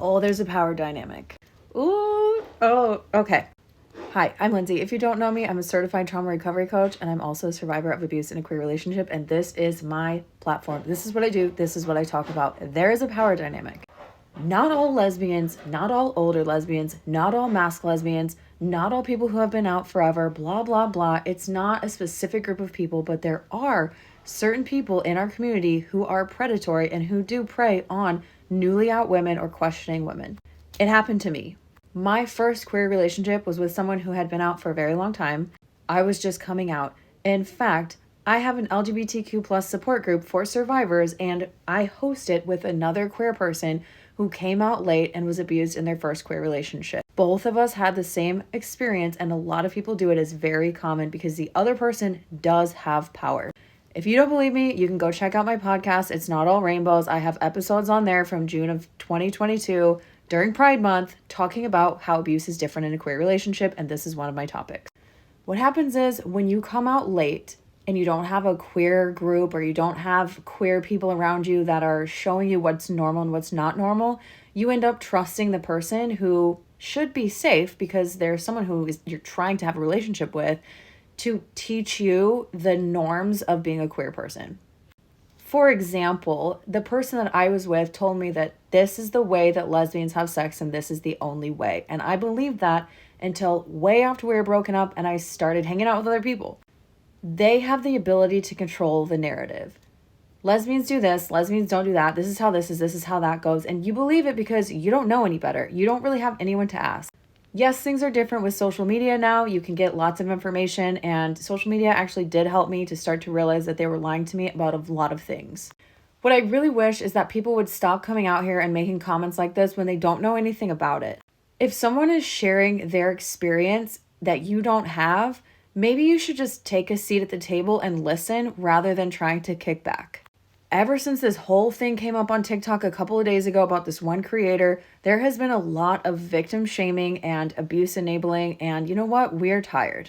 Oh, there's a power dynamic. Ooh, oh, okay. Hi, I'm Lindsay. If you don't know me, I'm a certified trauma recovery coach, and I'm also a survivor of abuse in a queer relationship, and this is my platform. This is what I do. This is what I talk about. There is a power dynamic. Not all lesbians, not all older lesbians, not all masked lesbians, not all people who have been out forever, blah, blah, blah. It's not a specific group of people, but there are certain people in our community who are predatory and who do prey on newly out women or questioning women. It happened to me. My first queer relationship was with someone who had been out for a very long time. I was just coming out. In fact, I have an LGBTQ plus support group for survivors, and I host it with another queer person who came out late and was abused in their first queer relationship. Both of us had the same experience, and a lot of people do it. Is very common because the other person does have power. If you don't believe me, you can go check out my podcast. It's Not All Rainbows. I have episodes on there from June of 2022 during Pride Month talking about how abuse is different in a queer relationship, and this is one of my topics. What happens is when you come out late and you don't have a queer group or you don't have queer people around you that are showing you what's normal and what's not normal, you end up trusting the person who should be safe because they're someone who you're trying to have a relationship with to teach you the norms of being a queer person. For example, the person that I was with told me that this is the way that lesbians have sex and this is the only way. And I believed that until way after we were broken up and I started hanging out with other people. They have the ability to control the narrative. Lesbians do this, lesbians don't do that. This is how that goes. And you believe it because you don't know any better. You don't really have anyone to ask. Yes, things are different with social media now. You can get lots of information, and social media actually did help me to start to realize that they were lying to me about a lot of things. What I really wish is that people would stop coming out here and making comments like this when they don't know anything about it. If someone is sharing their experience that you don't have, maybe you should just take a seat at the table and listen rather than trying to kick back. Ever since this whole thing came up on TikTok a couple of days ago about this one creator, there has been a lot of victim shaming and abuse enabling, and you know what? We're tired.